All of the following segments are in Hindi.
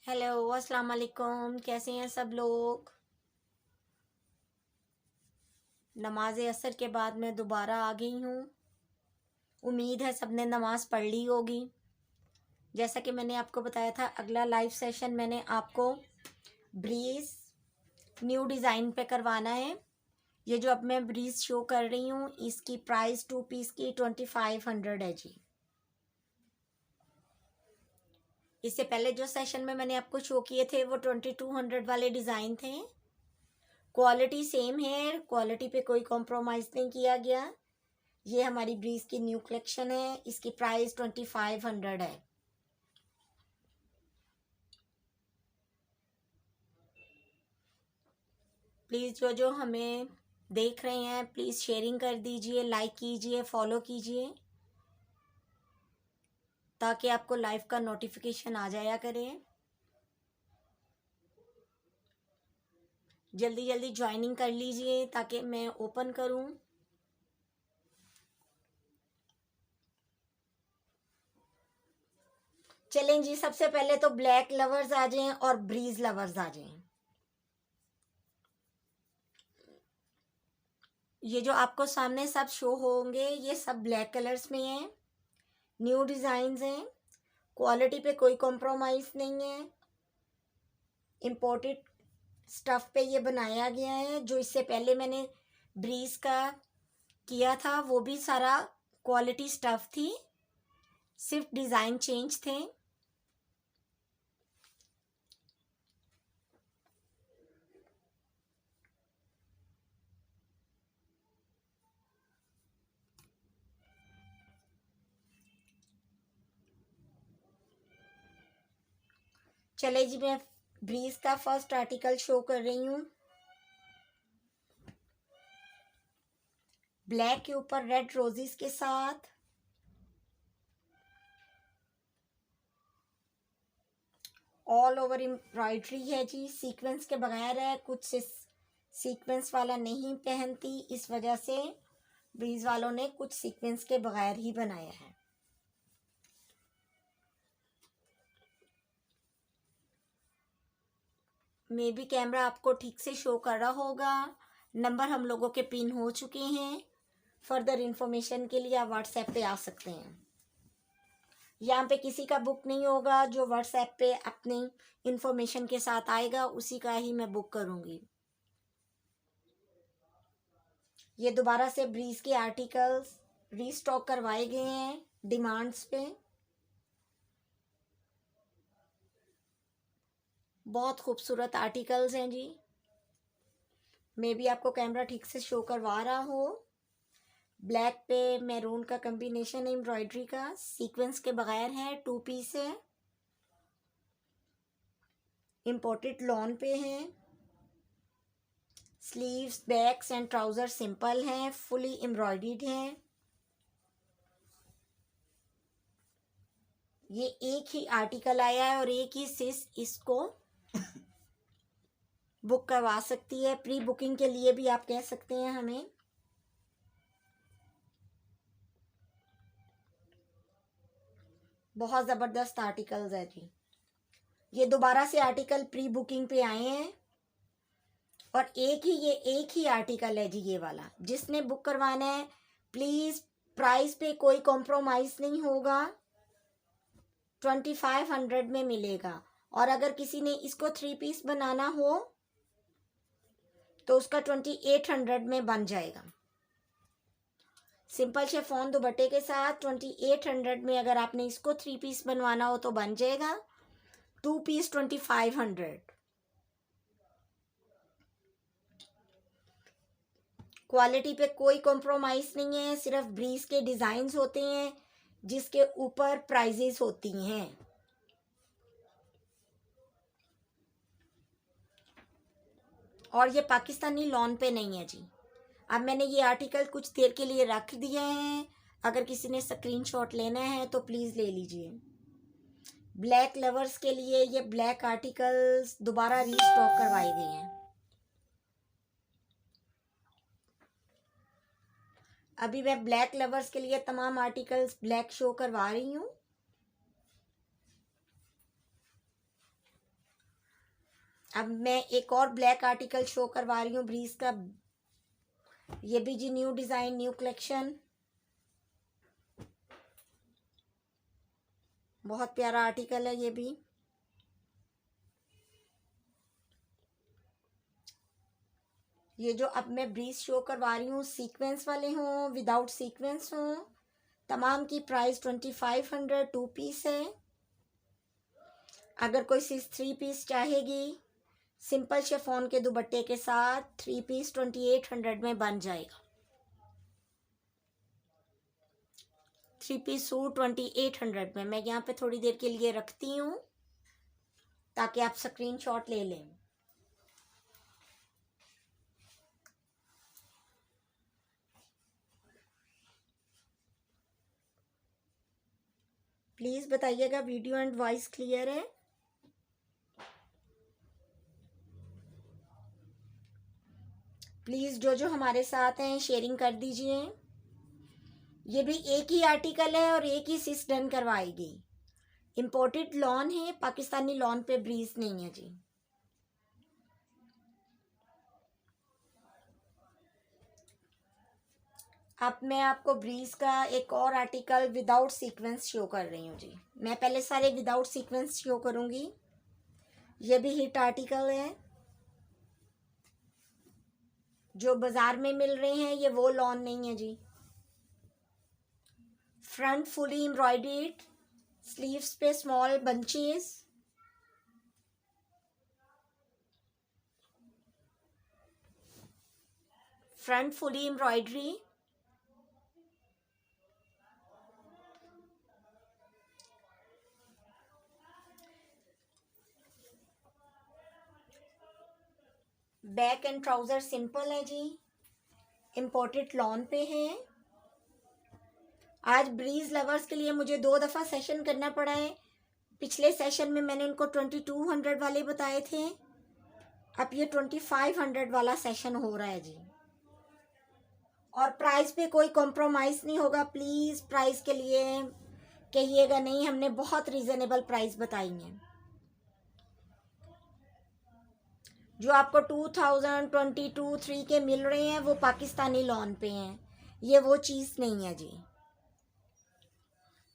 हेलो अस्सलाम वालेकुम। कैसे हैं सब लोग। नमाज असर के बाद मैं दोबारा आ गई हूँ। उम्मीद है सबने नमाज पढ़ ली होगी। जैसा कि मैंने आपको बताया था, अगला लाइव सेशन मैंने आपको ब्रीज न्यू डिज़ाइन पे करवाना है। ये जो अब मैं ब्रीज शो कर रही हूँ, इसकी प्राइस 2 पीस की 2500 है जी। इससे पहले जो सेशन में मैंने आपको शो किए थे वो 2200 वाले डिज़ाइन थे। क्वालिटी सेम है, क्वालिटी पे कोई कॉम्प्रोमाइज़ नहीं किया गया। ये हमारी ब्रीज की न्यू कलेक्शन है। इसकी प्राइस 2500 है। प्लीज़ जो जो हमें देख रहे हैं प्लीज़ शेयरिंग कर दीजिए, लाइक कीजिए, फॉलो कीजिए, ताकि आपको लाइव का नोटिफिकेशन आ जाया करे। जल्दी जल्दी ज्वाइनिंग कर लीजिए ताकि मैं ओपन करूं। चलें जी, सबसे पहले तो ब्लैक लवर्स आ जाएं और ब्रीज लवर्स आ जाएं। ये जो आपको सामने सब शो होंगे ये सब ब्लैक कलर्स में हैं। न्यू डिज़ाइंस हैं। क्वालिटी पे कोई कॉम्प्रोमाइज़ नहीं है। इम्पोर्टेड स्टफ़ पे ये बनाया गया है। जो इससे पहले मैंने ब्रीज का किया था वो भी सारा क्वालिटी स्टफ़ थी, सिर्फ डिज़ाइन चेंज थे। चले जी, मैं ब्रीज का फर्स्ट आर्टिकल शो कर रही हूँ। ब्लैक के ऊपर रेड रोजेस के साथ ऑल ओवर एम्ब्रॉयडरी है जी। सीक्वेंस के बगैर है, कुछ सीक्वेंस वाला नहीं पहनती, इस वजह से ब्रीज वालों ने कुछ सीक्वेंस के बगैर ही बनाया है। मे बी कैमरा आपको ठीक से शो कर रहा होगा। नंबर हम लोगों के पिन हो चुके हैं। फर्दर इंफॉर्मेशन के लिए आप व्हाट्सएप पे आ सकते हैं। यहाँ पे किसी का बुक नहीं होगा। जो व्हाट्सएप पे अपनी इंफॉर्मेशन के साथ आएगा उसी का ही मैं बुक करूँगी। ये दोबारा से ब्रीज के आर्टिकल्स रीस्टॉक करवाए गए हैं डिमांड्स पे। बहुत खूबसूरत आर्टिकल्स हैं जी। मे बी आपको कैमरा ठीक से शो करवा रहा हो। ब्लैक पे मैरून का कॉम्बिनेशन है एम्ब्रॉयडरी का, सीक्वेंस के बगैर है, 2 पीस है, इम्पोर्टेड लॉन पे है। Sleeves, backs and trouser simple हैं, फुली एम्ब्रॉयडर्ड हैं। ये एक ही आर्टिकल आया है और एक ही सिस इसको बुक करवा सकती है। प्री बुकिंग के लिए भी आप कह सकते हैं हमें। बहुत ज़बरदस्त आर्टिकल्स है जी। ये दोबारा से आर्टिकल प्री बुकिंग पे आए हैं और ये एक ही आर्टिकल है जी। ये वाला जिसने बुक करवाना है प्लीज़, प्राइस पे कोई कॉम्प्रोमाइज़ नहीं होगा। 2500 में मिलेगा। और अगर किसी ने इसको 3 पीस बनाना हो तो उसका 2800 में बन जाएगा। सिंपल शिफॉन दुपट्टे के साथ 2800 में अगर आपने इसको 3 पीस बनवाना हो तो बन जाएगा। 2 पीस 2500। क्वालिटी पे कोई कॉम्प्रोमाइज़ नहीं है। सिर्फ ब्रीज के डिज़ाइंस होते हैं जिसके ऊपर प्राइजेस होती हैं। और ये पाकिस्तानी लॉन पे नहीं है जी। अब मैंने ये आर्टिकल कुछ देर के लिए रख दिए हैं। अगर किसी ने स्क्रीनशॉट लेना है तो प्लीज़ ले लीजिए। ब्लैक लवर्स के लिए ये ब्लैक आर्टिकल्स दोबारा रीस्टॉक करवाए गए हैं। अभी मैं ब्लैक लवर्स के लिए तमाम आर्टिकल्स ब्लैक शो करवा रही हूँ। अब मैं एक और ब्लैक आर्टिकल शो करवा रही हूँ ब्रीज का। ये भी जी न्यू डिज़ाइन, न्यू कलेक्शन, बहुत प्यारा आर्टिकल है ये भी। ये जो अब मैं ब्रीज शो करवा रही हूँ सीक्वेंस वाले हों, विदाउट सीक्वेंस हों, तमाम की प्राइस 2500 2 पीस है। अगर कोई सिर्फ 3 पीस चाहेगी सिंपल शिफॉन के दुपट्टे के साथ 3 पीस 2800 में बन जाएगा। 3 पीस सूट 2800 में। मैं यहाँ पे थोड़ी देर के लिए रखती हूँ ताकि आप स्क्रीनशॉट ले लें। प्लीज़ बताइएगा वीडियो एंड वॉइस क्लियर है। प्लीज़ जो हमारे साथ हैं शेयरिंग कर दीजिए। ये भी एक ही आर्टिकल है और एक ही सिस डन करवाएगी। इम्पोर्टेड लॉन है, पाकिस्तानी लॉन पे ब्रीज नहीं है जी। अब मैं आपको ब्रीज का एक और आर्टिकल विदाउट सीक्वेंस शो कर रही हूँ जी। मैं पहले सारे विदाउट सीक्वेंस शो करूँगी। ये भी हिट आर्टिकल है, जो बाज़ार में मिल रहे हैं ये वो लॉन नहीं है जी। फ्रंट फुली एम्ब्रॉयडर्ड, स्लीव्स पे small bunches, front fully embroidery, back and trouser simple है जी। इम्पोर्टेड लॉन पे है। आज ब्रीज लवर्स के लिए मुझे 2 दफ़ा सेशन करना पड़ा है। पिछले सेशन में मैंने उनको 2200 वाले बताए थे, अब ये 2500 वाला सेशन हो रहा है जी। और प्राइस पे कोई कॉम्प्रोमाइज़ नहीं होगा। प्लीज़ प्राइस के लिए कहिएगा नहीं, हमने बहुत रीज़नेबल प्राइस बताई हैं। जो आपको 2000, 22, 3 के मिल रहे हैं वो पाकिस्तानी लॉन पे हैं, ये वो चीज़ नहीं है जी।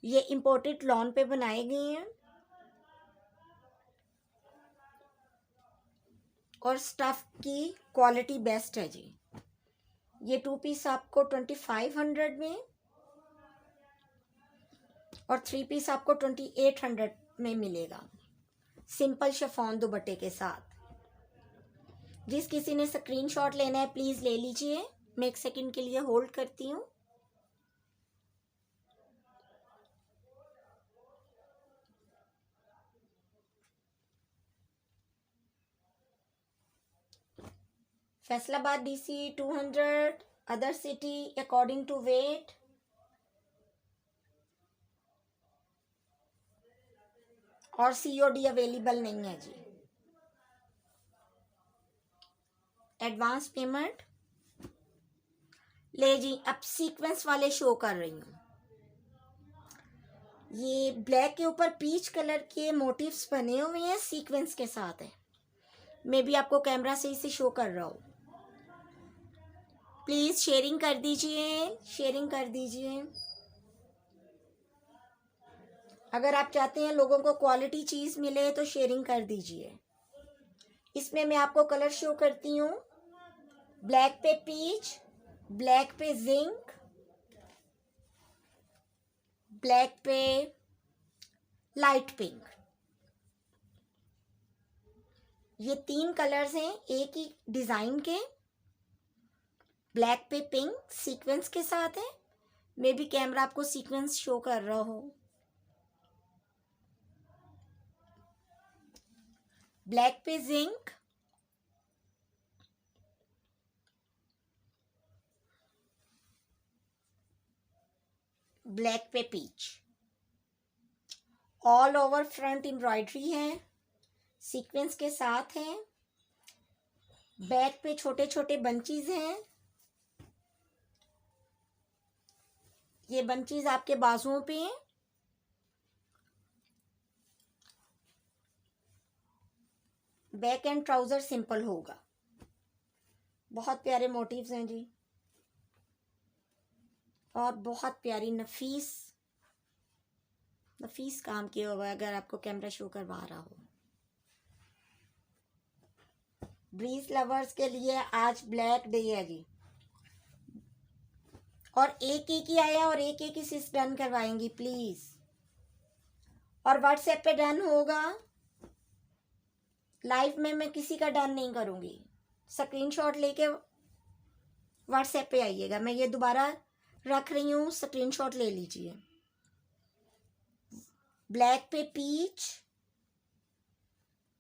ये इम्पोर्टेड लॉन पे बनाए गए हैं और स्टफ़ की क्वालिटी बेस्ट है जी। ये 2 पीस आपको 2500 में और 3 पीस आपको 2800 में मिलेगा, सिंपल शिफॉन दुपट्टे के साथ। जिस किसी ने स्क्रीनशॉट लेना है प्लीज़ ले लीजिए। मैं 1 सेकंड के लिए होल्ड करती हूँ। Faisalabad DC 200, other city according to weight. और COD अवेलेबल नहीं है जी। एडवांस पेमेंट ले जी। अब सीक्वेंस वाले शो कर रही हूँ। ये ब्लैक के ऊपर पीच कलर के मोटिव्स बने हुए हैं, सीक्वेंस के साथ है। मैं भी आपको कैमरा से इसे शो कर रहा हूँ। प्लीज़ शेयरिंग कर दीजिए, शेयरिंग कर दीजिए। अगर आप चाहते हैं लोगों को क्वालिटी चीज़ मिले तो शेयरिंग कर दीजिए। इसमें मैं आपको कलर शो करती हूँ। ब्लैक पे पीच, ब्लैक पे जिंक, ब्लैक पे लाइट पिंक। ये 3 कलर्स हैं एक ही डिज़ाइन के। ब्लैक पे पिंक सीक्वेंस के साथ है। मे भी कैमरा आपको सीक्वेंस शो कर रहा हो। ब्लैक पे जिंक, ब्लैक पे peach. All over front embroidery है, सीक्वेंस के साथ है। बैक पे छोटे छोटे बंचीज हैं। ये बंचीज आपके बाजुओं पे हैं। बैक एंड ट्राउज़र सिंपल होगा। बहुत प्यारे मोटिव्स हैं जी, और बहुत प्यारी नफीस काम किया हुआ है, अगर आपको कैमरा शो करवा रहा हो। ब्रीज लवर्स के लिए आज ब्लैक डे है जी, और एक ही आया और एक ही सिस डन करवाएंगी प्लीज, और व्हाट्सएप पे डन होगा। लाइव में मैं किसी का डन नहीं करूंगी, स्क्रीनशॉट लेके व्हाट्सएप पे आइएगा। मैं ये दोबारा रख रही हूँ, स्क्रीनशॉट ले लीजिए। ब्लैक पे पीच,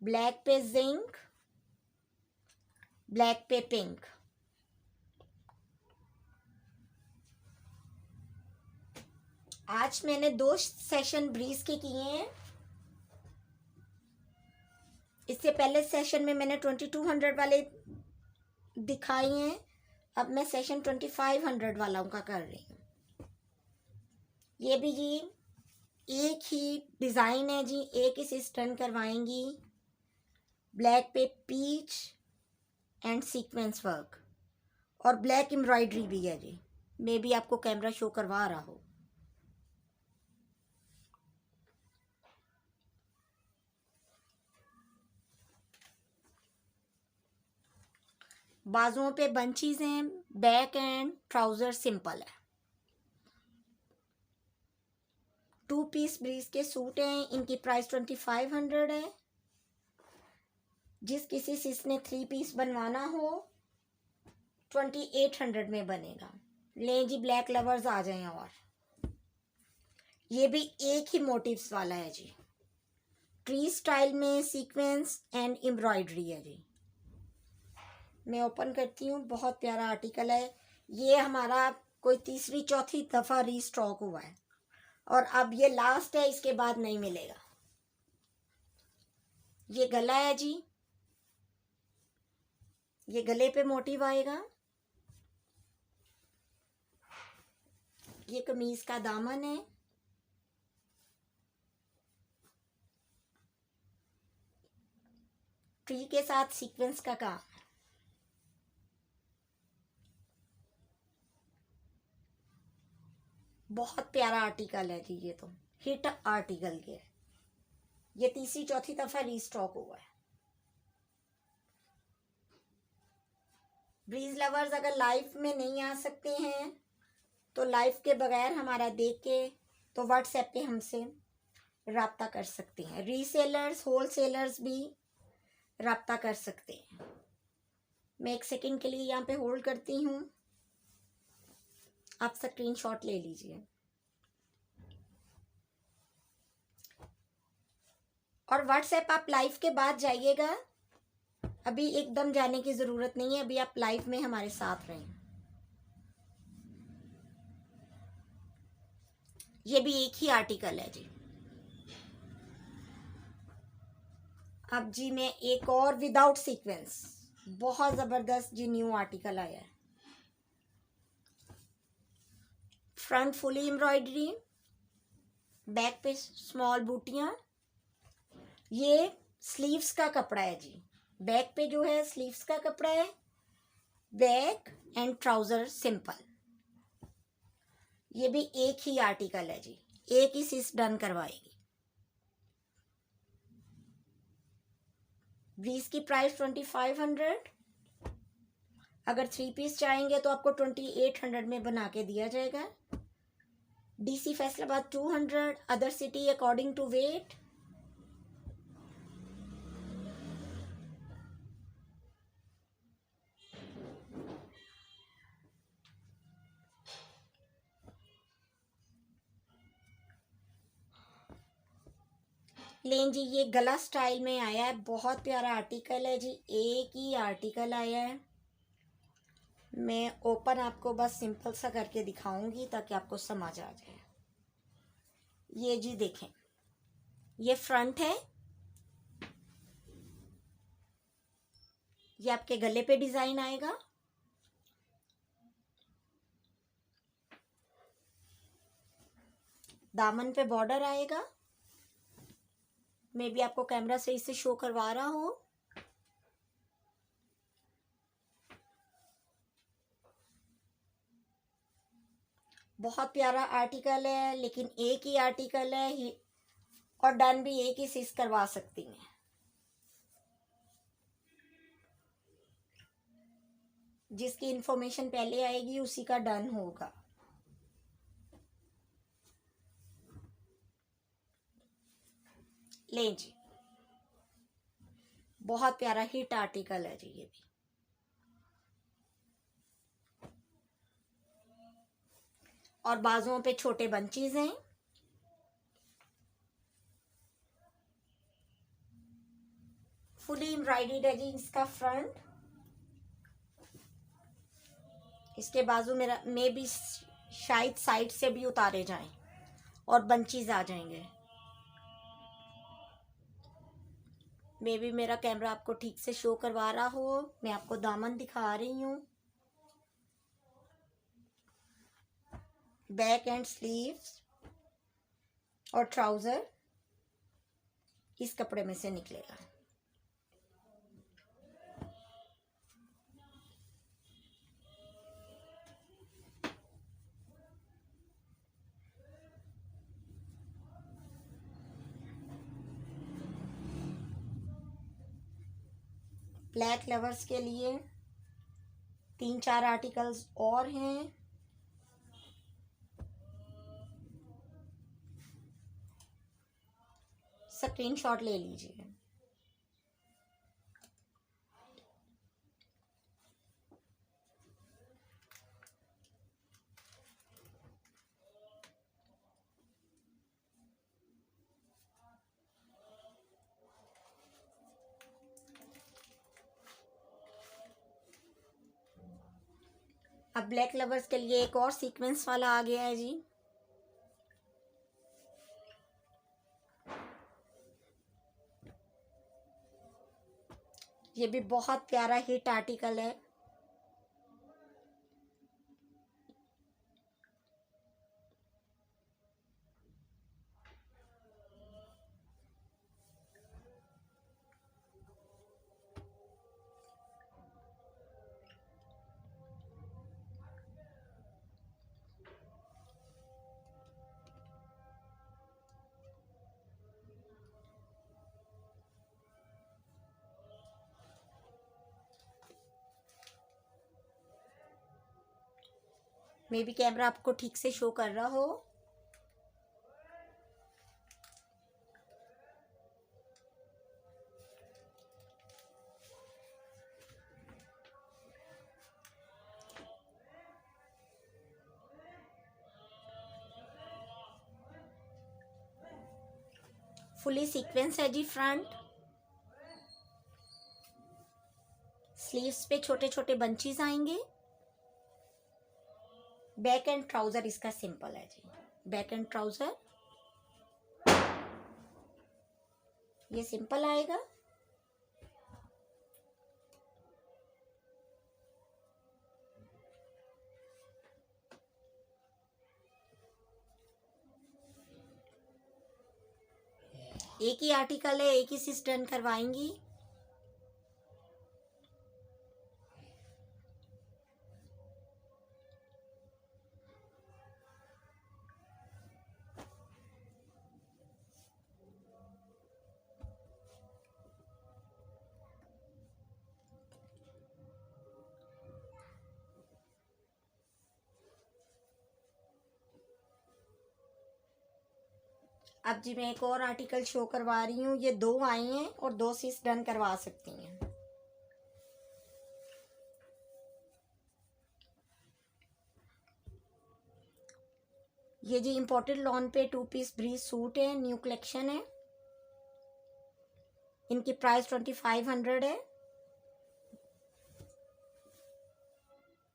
ब्लैक पे जिंक, ब्लैक पे पिंक। आज मैंने 2 सेशन ब्रीज के किए हैं। इससे पहले सेशन में मैंने 2200 वाले दिखाए हैं, अब मैं सेशन 2500 वालों का कर रही हूँ। ये भी जी एक ही डिज़ाइन है जी, एक ही से स्टन करवाएंगी। ब्लैक पे पीच एंड सीक्वेंस वर्क, और ब्लैक एम्ब्रॉयडरी भी है जी। मे भी आपको कैमरा शो करवा रहा हो। बाजुओं पे बंचीज हैं, बैक एंड ट्राउजर सिंपल है। 2 पीस ब्रीज के सूट हैं, इनकी प्राइस 2500 है। जिस किसी सिस ने 3 पीस बनवाना हो 2800 में बनेगा। ले जी ब्लैक लवर्स आ जाएं। और ये भी एक ही मोटिव्स वाला है जी, ट्री स्टाइल में सीक्वेंस एंड एम्ब्रॉयडरी है जी। मैं ओपन करती हूँ, बहुत प्यारा आर्टिकल है। ये हमारा कोई तीसरी चौथी दफ़ा रीस्टॉक हुआ है, और अब ये लास्ट है, इसके बाद नहीं मिलेगा। ये गला है जी, ये गले पे मोटिव आएगा। ये कमीज का दामन है। ट्री के साथ सीक्वेंस का काम। बहुत प्यारा आर्टिकल है जी, ये तो हिट आर्टिकल के है। ये तीसरी चौथी दफा रीस्टॉक हुआ है। ब्रीज लवर्स अगर लाइव में नहीं आ सकते हैं तो लाइव के बगैर हमारा देख के तो व्हाट्सएप पे हमसे राब्ता कर सकते हैं। रीसेलर्स होलसेलर्स भी राब्ता कर सकते हैं। मैं 1 सेकंड के लिए यहाँ पे होल्ड करती हूँ, आप स्क्रीनशॉट ले लीजिए। और व्हाट्सएप आप लाइव के बाद जाइएगा, अभी एकदम जाने की ज़रूरत नहीं है, अभी आप लाइव में हमारे साथ रहें। ये भी एक ही आर्टिकल है जी। अब जी मैं एक और विदाउट सीक्वेंस, बहुत ज़बरदस्त जी न्यू आर्टिकल आया है। फ्रंट फुली एम्ब्रॉयडरी, बैक पे स्मॉल बूटियाँ। ये स्लीव्स का कपड़ा है जी, बैक पे जो है स्लीव्स का कपड़ा है। Back and trouser simple. ये भी एक ही आर्टिकल है जी, एक ही सिस डन करवाएगी। ब्रीज की प्राइस 2500। अगर 3 पीस चाहेंगे तो आपको 2800 में बना के दिया जाएगा। DC Faisalabad 200, other city according to weight. लें जी, ये गला स्टाइल में आया है, बहुत प्यारा आर्टिकल है जी, एक ही आर्टिकल आया है। मैं ओपन आपको बस सिंपल सा करके दिखाऊंगी ताकि आपको समझ आ जाए। ये जी देखें, ये फ्रंट है, ये आपके गले पे डिजाइन आएगा। दामन पे बॉर्डर आएगा। मैं भी आपको कैमरा से इसे शो करवा रहा हूँ। बहुत प्यारा आर्टिकल है, लेकिन एक ही आर्टिकल है और डन भी एक ही सिस करवा सकती हैं। जिसकी इंफॉर्मेशन पहले आएगी उसी का डन होगा। लें जी, बहुत प्यारा हिट आर्टिकल है जी ये भी। और बाजुओं पे छोटे बंचीज हैं। फुली एम्ब्रॉयडर्ड है जी इसका फ्रंट। इसके बाजू मेरा में भी शायद साइड से भी उतारे जाएं और बंचीज आ जाएंगे। मे भी मेरा कैमरा आपको ठीक से शो करवा रहा हो। मैं आपको दामन दिखा रही हूँ। बैक एंड स्लीव्स और ट्राउजर इस कपड़े में से निकलेगा। ब्लैक लवर्स के लिए 3-4 आर्टिकल्स और हैं। स्क्रीनशॉट ले लीजिए। अब ब्लैक लवर्स के लिए एक और सीक्वेंस वाला आ गया है जी। ये भी बहुत प्यारा हिट आर्टिकल है। मे बी कैमरा आपको ठीक से शो कर रहा हो। फुली सीक्वेंस है जी फ्रंट। स्लीव्स पे छोटे छोटे बंचीज आएंगे। बैक एंड ट्राउजर इसका सिंपल है जी। बैक एंड ट्राउजर ये सिंपल आएगा। एक ही आर्टिकल है, एक ही सिस डन करवाएंगी। अब जी मैं एक और आर्टिकल शो करवा रही हूँ। ये 2 आए हैं और 2 सिस डन करवा सकती हैं। ये जी इम्पोर्टेड लॉन पे 2 पीस ब्रीज सूट है। न्यू कलेक्शन है। इनकी प्राइस 2500 है।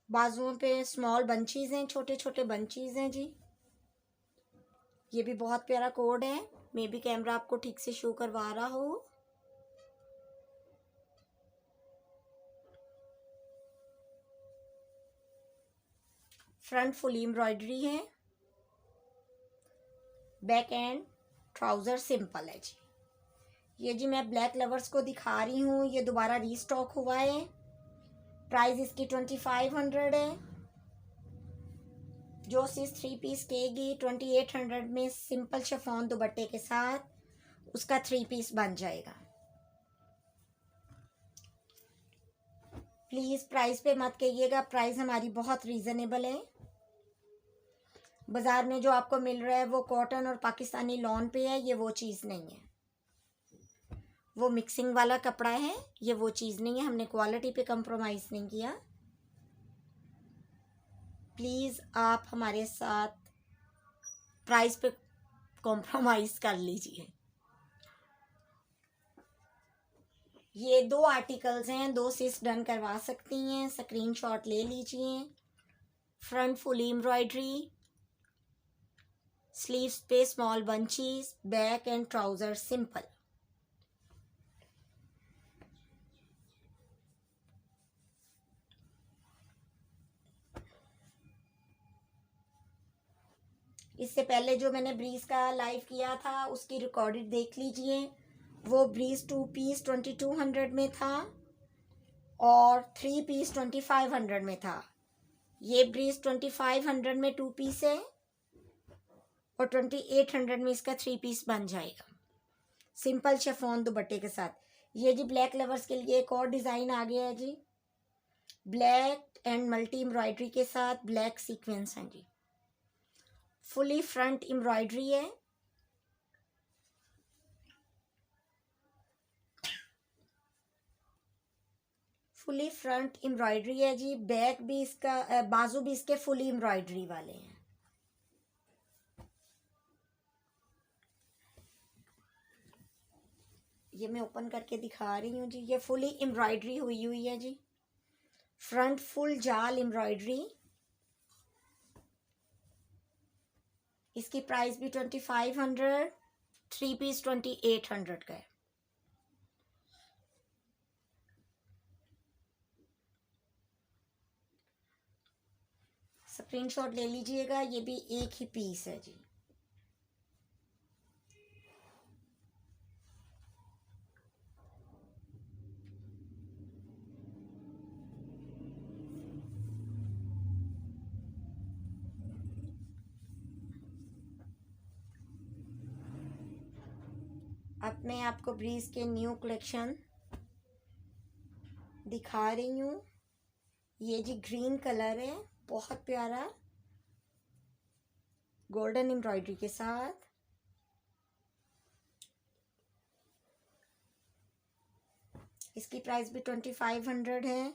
बाजुओं पे स्मॉल बंचीज हैं, छोटे छोटे बंचीज हैं जी। ये भी बहुत प्यारा कोड है। मे बी कैमरा आपको ठीक से शो करवा रहा हो। फ्रंट फुल एम्ब्रॉयडरी है। बैक एंड ट्राउजर सिंपल है जी। ये जी मैं ब्लैक लवर्स को दिखा रही हूँ। ये दोबारा रीस्टॉक हुआ है। प्राइस इसकी 2500 है। जो सिर्फ 3 पीस केगी 2800 में सिंपल शिफॉन दुपट्टे के साथ उसका 3 पीस बन जाएगा। प्लीज़ प्राइस पे मत कहिएगा, प्राइस हमारी बहुत रीज़नेबल है। बाज़ार में जो आपको मिल रहा है वो कॉटन और पाकिस्तानी लॉन पे है, ये वो चीज़ नहीं है। वो मिक्सिंग वाला कपड़ा है, ये वो चीज़ नहीं है। हमने क्वालिटी पे कंप्रोमाइज़ नहीं किया। प्लीज़ आप हमारे साथ प्राइस पे कॉम्प्रोमाइज़ कर लीजिए। ये 2 आर्टिकल्स हैं, 2 सिस डन करवा सकती हैं, स्क्रीनशॉट ले लीजिए। फ्रंट फुल एम्ब्रॉयडरी, स्लीव्स पे small bunches, back and trouser simple. इससे पहले जो मैंने ब्रीज का लाइव किया था उसकी रिकॉर्डेड देख लीजिए। वो ब्रीज 2 पीस 2200 में था और 3 पीस 2500 में था। ये ब्रीज 2500 में 2 पीस है और 2800 में इसका 3 पीस बन जाएगा सिंपल शिफॉन दुपट्टे के साथ। ये जी ब्लैक लवर्स के लिए एक और डिज़ाइन आ गया है जी, ब्लैक एंड मल्टी एम्ब्रॉयडरी के साथ ब्लैक सीक्वेंस हैं जी। फुली फ्रंट एम्ब्रॉयडरी है। फुली फ्रंट एम्ब्रॉयडरी है जी। बैक भी इसका बाजू भी इसके फुली एम्ब्रॉयडरी वाले हैं। ये मैं ओपन करके दिखा रही हूँ जी। ये फुली एम्ब्रॉयडरी हुई हुई है जी। फ्रंट फुल जाल एम्ब्रॉयडरी। इसकी प्राइस भी 2500, 3 पीस 2800 का है। स्क्रीनशॉट ले लीजिएगा। ये भी एक ही पीस है जी। अब मैं आपको ब्रीज के न्यू कलेक्शन दिखा रही हूँ। ये जी ग्रीन कलर है, बहुत प्यारा, गोल्डन एम्ब्रॉयडरी के साथ। इसकी प्राइस भी 2500 है।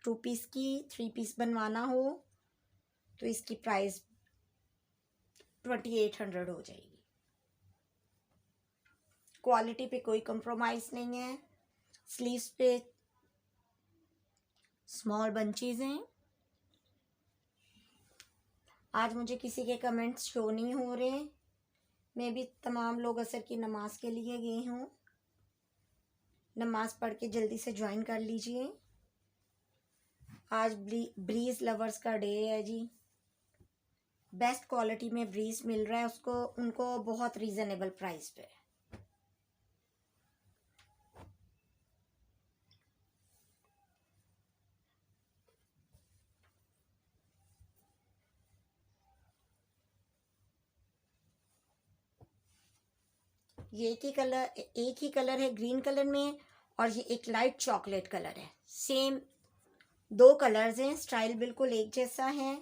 2 पीस की 3 पीस बनवाना हो तो इसकी प्राइस 2800 हो जाएगी। क्वालिटी पे कोई कंप्रोमाइज़ नहीं है। स्लीव्स पे स्मॉल बंचीज हैं। आज मुझे किसी के कमेंट्स शो नहीं हो रहे। मैं भी तमाम लोग असर की नमाज के लिए गए हूँ। नमाज पढ़ के जल्दी से ज्वाइन कर लीजिए। आज ब्रीज लवर्स का डे है जी। बेस्ट क्वालिटी में ब्रीज मिल रहा है उनको बहुत रीज़नेबल प्राइस पे। ये एक ही कलर है ग्रीन कलर में, और ये एक लाइट चॉकलेट कलर है। सेम 2 कलर्स हैं, स्टाइल बिल्कुल एक जैसा है।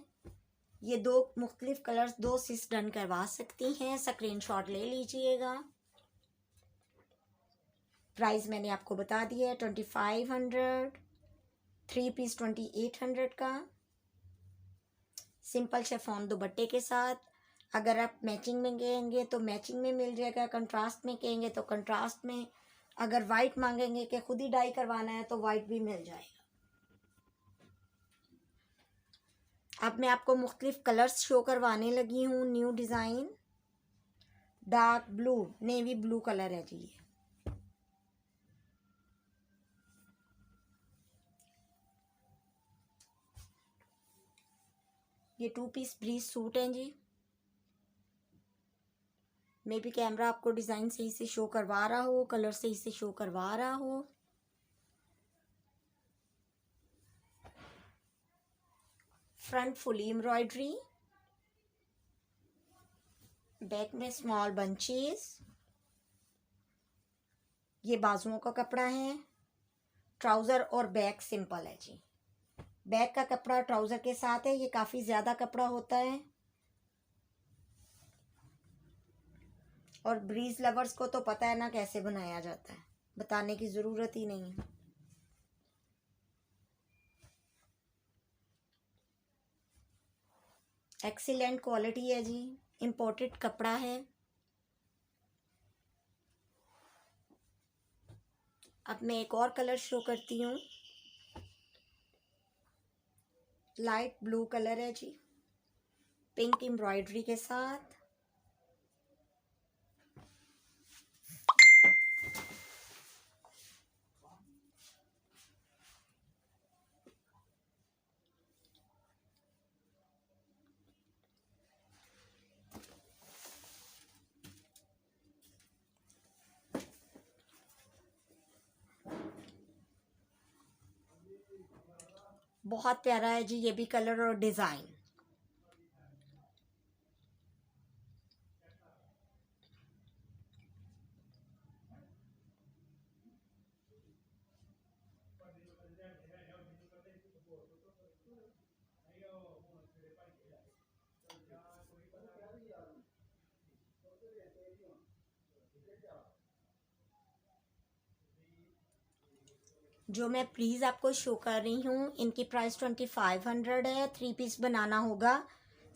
ये 2 मुख्तलिफ कलर्स 2 सिस डन करवा सकती हैं। स्क्रीनशॉट ले लीजिएगा। प्राइस मैंने आपको बता दिया है 2500, 3 पीस 2800 का सिंपल शिफॉन दुपट्टे के साथ। अगर आप मैचिंग में कहेंगे तो मैचिंग में मिल जाएगा, कंट्रास्ट में कहेंगे तो कंट्रास्ट में, अगर वाइट मांगेंगे कि खुद ही डाई करवाना है तो वाइट भी मिल जाएगा। अब मैं आपको मुख्तलिफ कलर्स शो करवाने लगी हूँ। New design dark blue, navy blue colour है जी। ये 2 पीस ब्रीज सूट हैं जी। मे भी कैमरा आपको डिज़ाइन सही से शो करवा रहा हो, कलर सही से शो करवा रहा हो। फ्रंट फुली एम्ब्रॉयडरी, बैक में स्मॉल बंचेस। ये बाजुओं का कपड़ा है। ट्राउज़र और बैक सिंपल है जी। बैक का कपड़ा ट्राउज़र के साथ है। ये काफ़ी ज़्यादा कपड़ा होता है और ब्रीज लवर्स को तो पता है ना कैसे बनाया जाता है, बताने की ज़रूरत ही नहीं है। एक्सीलेंट क्वालिटी है जी, इम्पोर्टेड कपड़ा है। अब मैं एक और कलर शो करती हूँ। लाइट ब्लू कलर है जी, पिंक एम्ब्रॉयडरी के साथ। बहुत प्यारा है जी ये भी कलर और डिज़ाइन। जो मैं प्लीज़ आपको शो कर रही हूँ इनकी प्राइस 2500 है। 3 पीस बनाना होगा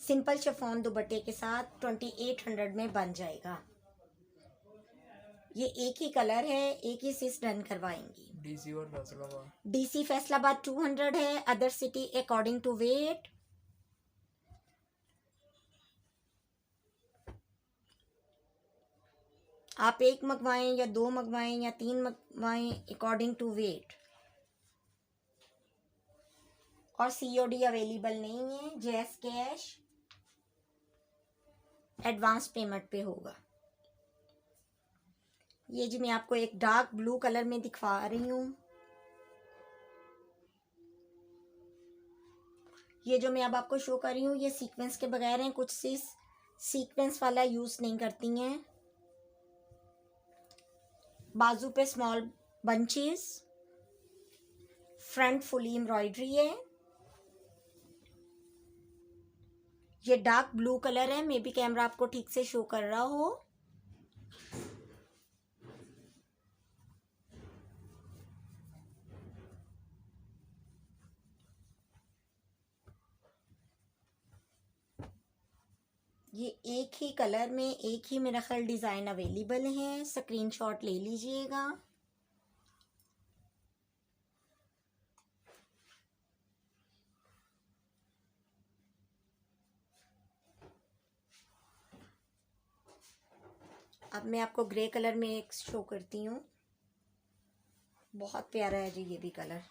सिंपल शिफॉन दुपट्टे के साथ 2800 में बन जाएगा। ये एक ही कलर है, एक ही सिस डन करवाएंगी। डीसी फैसलाबाद 200 है, other city according to weight. आप एक मंगवाएं या 2 मंगवाएं या 3 मंगवाएं अकॉर्डिंग टू वेट। और सीओडी अवेलेबल नहीं है, जैस कैश एडवांस पेमेंट पे होगा। ये जी मैं आपको एक डार्क ब्लू कलर में दिखा रही हूँ। ये जो मैं अब आपको शो कर रही हूँ ये सीक्वेंस के बगैर हैं। कुछ सीक्वेंस वाला यूज़ नहीं करती हैं। बाजू पे small bunches, front fully embroidery है। ये डार्क ब्लू कलर है, मे बी कैमरा आपको ठीक से शो कर रहा हो। ये एक ही कलर में एक ही मेरा ख्याल डिज़ाइन अवेलेबल है, स्क्रीनशॉट ले लीजिएगा। अब मैं आपको ग्रे कलर में एक शो करती हूँ। बहुत प्यारा है जी ये भी कलर।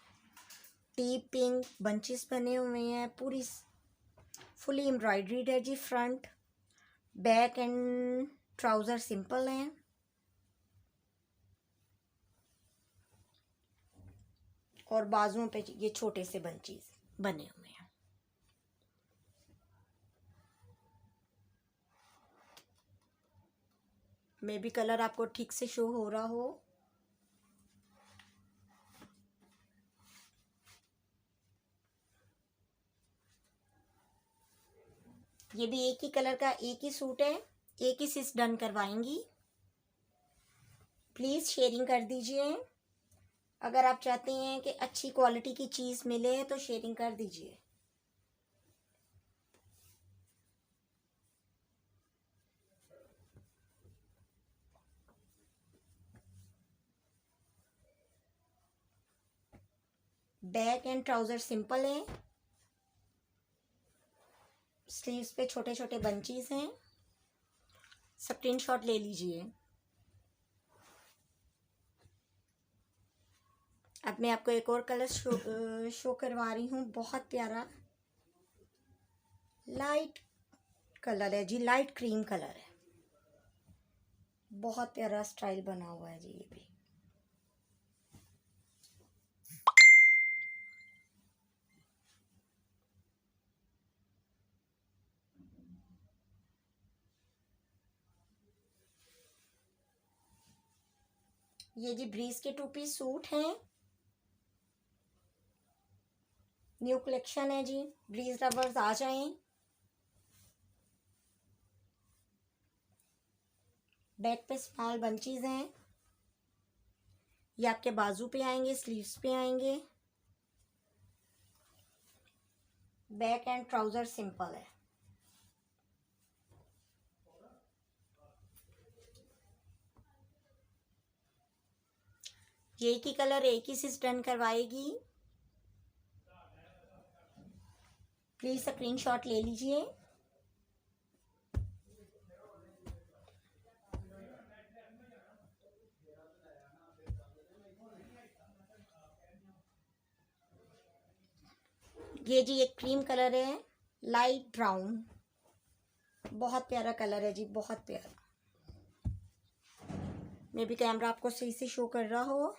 टी पिंक बंचेस बने हुए हैं, पूरी फुली एम्ब्रॉयडरीड है जी। Front back and trouser simple हैं। और बाजुओं पे ये छोटे से बंचेस बने हुए हैं। मे बी कलर आपको ठीक से शो हो रहा हो। ये भी एक ही कलर का एक ही सूट है, एक ही सिस डन करवाएंगी। प्लीज़ शेयरिंग कर दीजिए। अगर आप चाहते हैं कि अच्छी क्वालिटी की चीज़ मिले तो शेयरिंग कर दीजिए। बैक एंड ट्राउज़र सिंपल है। स्लीव्स पे छोटे छोटे बंचीज हैं। स्क्रीनशॉट ले लीजिए। अब मैं आपको एक और कलर शो करवा रही हूँ। बहुत प्यारा लाइट कलर है जी, लाइट क्रीम कलर है। बहुत प्यारा स्टाइल बना हुआ है जी ये भी। ये जी ब्रीज के 2 पीस सूट हैं, न्यू कलेक्शन है जी। ब्रीज लवर्स आ जाएं। बैक पे स्मॉल बंचीज हैं, ये आपके बाजू पे आएंगे, स्लीव्स पे आएंगे। बैक एंड ट्राउजर सिंपल है। ये एक ही कलर एक ही से डन करवाएगी। प्लीज स्क्रीनशॉट ले लीजिए। ये जी एक क्रीम कलर है, लाइट ब्राउन, बहुत प्यारा कलर है जी, बहुत प्यारा। मे भी कैमरा आपको सही से शो कर रहा हो।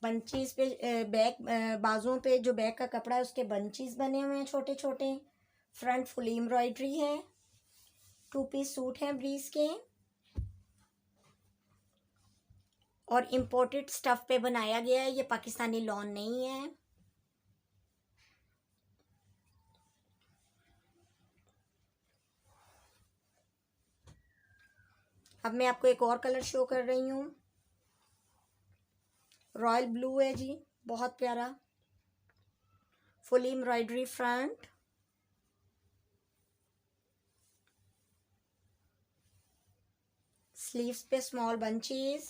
बंचीज पे बैक बाजुओं पे जो बैक का कपड़ा है उसके बंचीज बने हुए हैं छोटे छोटे। फ्रंट फुल एम्ब्रॉयडरी है। 2 पीस सूट हैं ब्रीज के और इम्पोर्टेड स्टफ पे बनाया गया है, ये पाकिस्तानी लॉन नहीं है। अब मैं आपको एक और कलर शो कर रही हूँ, रॉयल ब्लू है जी, बहुत प्यारा। फुल एम्ब्रॉयडरी फ्रंट, स्लीव्स पे स्मॉल बंचीज।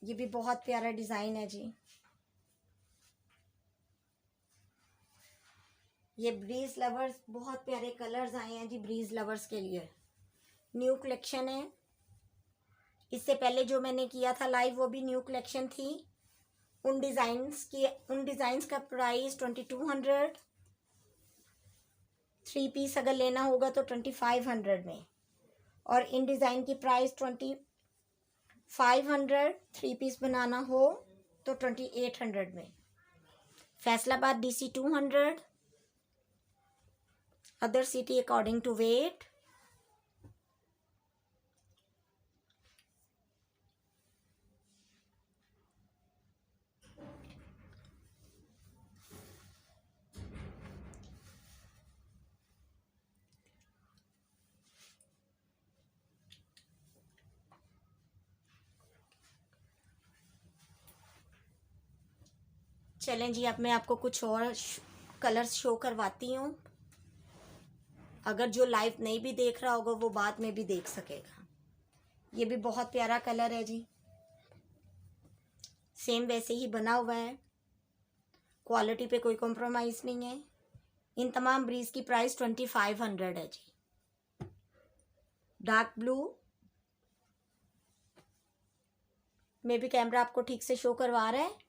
ये भी बहुत प्यारा डिजाइन है जी। ये ब्रीज लवर्स, बहुत प्यारे कलर्स आए हैं जी ब्रीज लवर्स के लिए। न्यू कलेक्शन है। इससे पहले जो मैंने किया था लाइव वो भी न्यू कलेक्शन थी। उन डिज़ाइंस का प्राइस 2200। 3 पीस अगर लेना होगा तो 2500 में, और इन डिज़ाइन की प्राइस 2500। 3 पीस बनाना हो तो 2800 में। Faisalabad DC 200, other city according to weight. चलें जी, अब मैं आपको कुछ और कलर्स शो करवाती हूँ। अगर जो लाइव नहीं भी देख रहा होगा वो बाद में भी देख सकेगा। ये भी बहुत प्यारा कलर है जी, सेम वैसे ही बना हुआ है, क्वालिटी पे कोई कॉम्प्रोमाइज़ नहीं है। इन तमाम ब्रीज की प्राइस 2500 है जी। डार्क ब्लू में भी कैमरा आपको ठीक से शो करवा रहा है।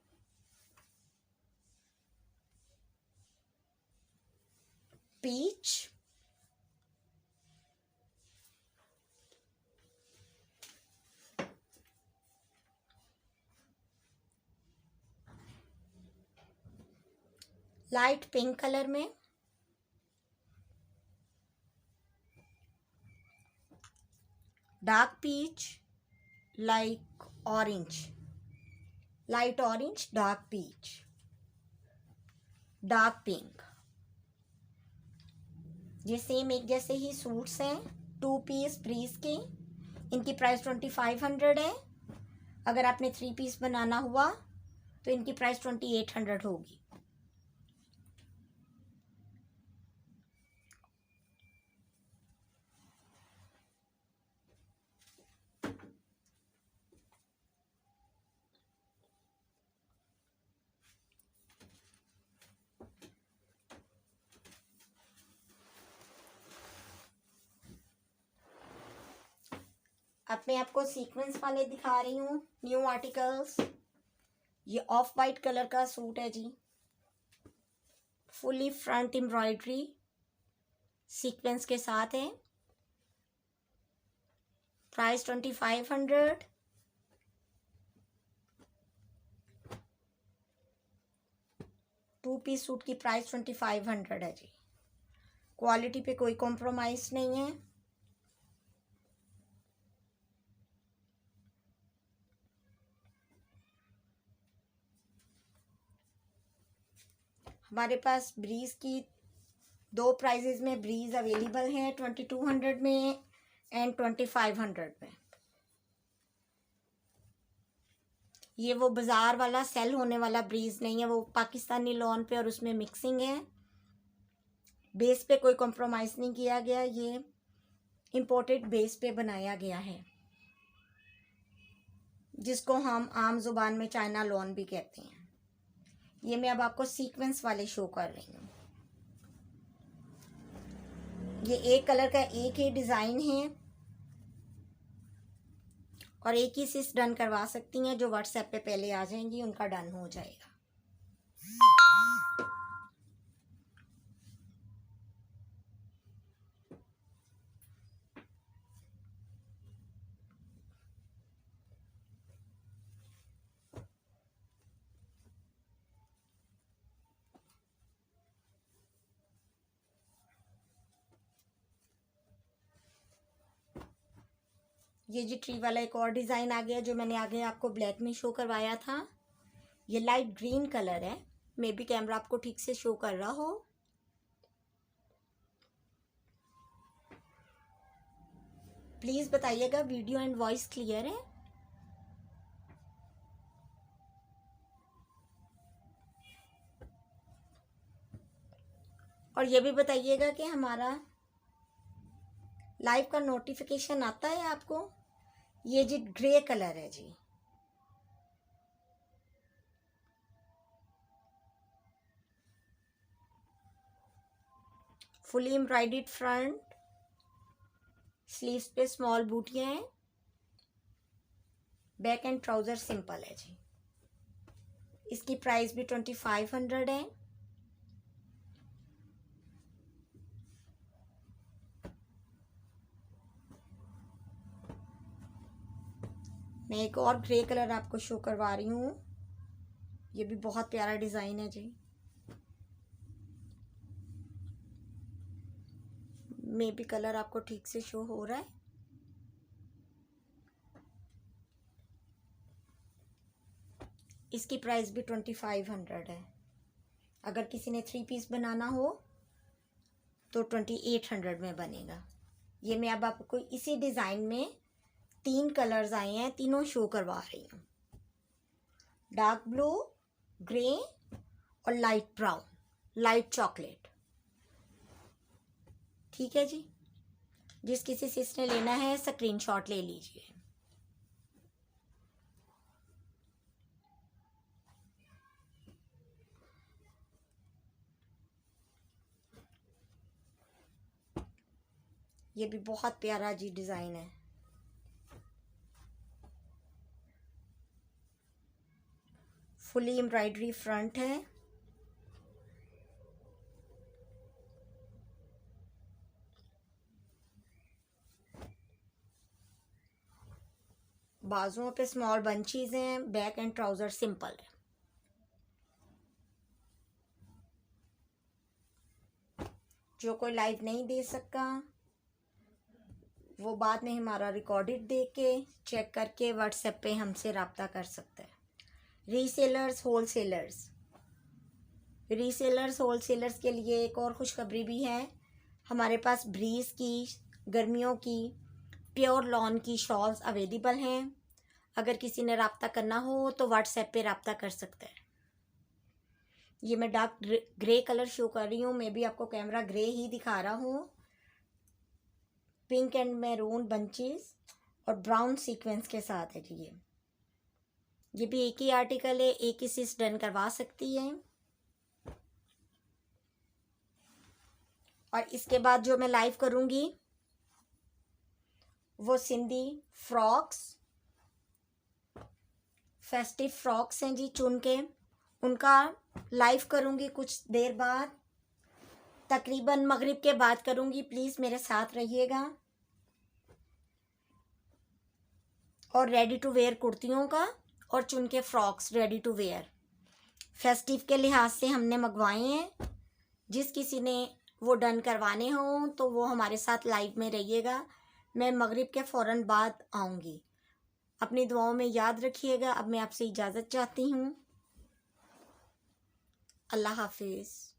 पीच, लाइट पिंक कलर में, dark peach, like orange, light orange, dark peach, dark pink. ये सेम एक जैसे ही सूट्स हैं, 2 पीस ब्रीज के। इनकी प्राइस 2500 है। अगर आपने 3 पीस बनाना हुआ तो इनकी प्राइस 2800 होगी। अब मैं आपको सीक्वेंस वाले दिखा रही हूँ न्यू आर्टिकल्स। ये ऑफ वाइट कलर का सूट है जी, फुली फ्रंट एम्ब्रॉयडरी सीक्वेंस के साथ है। प्राइस 2500। टू पीस सूट की प्राइस 2500 है जी। क्वालिटी पे कोई कॉम्प्रोमाइज़ नहीं है। हमारे पास ब्रीज की दो प्राइजेज में ब्रीज अवेलेबल हैं, 2200 में एंड 2500 में। ये वो बाज़ार वाला सेल होने वाला ब्रीज नहीं है, वो पाकिस्तानी लॉन पे और उसमें मिक्सिंग है। बेस पे कोई कॉम्प्रोमाइज़ नहीं किया गया, ये इम्पोर्टेड बेस पे बनाया गया है, जिसको हम आम जुबान में चाइना लॉन भी कहते हैं। ये मैं अब आपको सीक्वेंस वाले शो कर रही हूँ। ये एक कलर का एक ही डिज़ाइन है और एक ही सिस डन करवा सकती हैं। जो व्हाट्सएप पे पहले आ जाएंगी उनका डन हो जाएगा। ये जी ट्री वाला एक और डिज़ाइन आ गया, जो मैंने आगे आपको ब्लैक में शो करवाया था। ये लाइट ग्रीन कलर है, मे बी कैमरा आपको ठीक से शो कर रहा हो। प्लीज़ बताइएगा वीडियो एंड वॉइस क्लियर है। और ये भी बताइएगा कि हमारा लाइव का नोटिफिकेशन आता है आपको। ये जी ग्रे कलर है जी। फुली एम्ब्रॉयडर्ड फ्रंट, स्लीव्स पे स्मॉल बूटियां हैं, बैक एंड ट्राउजर सिंपल है जी। इसकी प्राइस भी 2500 है। मैं एक और ग्रे कलर आपको शो करवा रही हूँ। ये भी बहुत प्यारा डिज़ाइन है जी। मे भी कलर आपको ठीक से शो हो रहा है। इसकी प्राइस भी 2500 है। अगर किसी ने 3 पीस बनाना हो तो 2800 में बनेगा। ये मैं अब आपको इसी डिज़ाइन में 3 कलर्स आए हैं, तीनों शो करवा रही हूँ। डार्क ब्लू, ग्रे और लाइट ब्राउन, लाइट चॉकलेट। ठीक है जी। जिस किसी सिस ने लेना है स्क्रीनशॉट ले लीजिए। ये भी बहुत प्यारा जी डिज़ाइन है। फुली एम्ब्रॉयडरी फ्रंट है। बाजुओं पे स्मॉल बंचीज हैं, बैक एंड ट्राउजर सिंपल है। जो कोई लाइव नहीं दे सका वो बाद में हमारा रिकॉर्डेड देख के चेक करके व्हाट्सएप पे हमसे रब्ता कर सकता है। रीसेलर्स, होलसेलर्स के लिए एक और खुशखबरी भी है। हमारे पास ब्रीज की गर्मियों की प्योर लॉन की शॉल्स अवेलेबल हैं। अगर किसी ने रब्ता करना हो तो व्हाट्सएप पे रब्ता कर सकता है। ये मैं डार्क ग्रे कलर शो कर रही हूँ, मैं भी आपको कैमरा ग्रे ही दिखा रहा हूँ। पिंक एंड मैरून बंचेस और ब्राउन सीक्वेंस के साथ है जी। ये भी एक ही आर्टिकल है, एक ही सिस डन करवा सकती है। और इसके बाद जो मैं लाइव करूँगी वो सिंधी फ्रॉक्स, फेस्टिव फ्रॉक्स हैं जी चुन के, उनका लाइव करूँगी कुछ देर बाद, तकरीबन मगरिब के बाद करूँगी। प्लीज़ मेरे साथ रहिएगा। और रेडी टू वेयर कुर्तियों का और चुन के frocks ready to wear festive के लिहाज से हमने मंगवाए हैं। जिस किसी ने वो डन करवाने हों तो वो हमारे साथ लाइव में रहिएगा। मैं मगरिब के फ़ौरन बाद आऊँगी। अपनी दुआओं में याद रखिएगा। अब मैं आपसे इजाज़त चाहती हूँ। अल्लाह हाफिज़।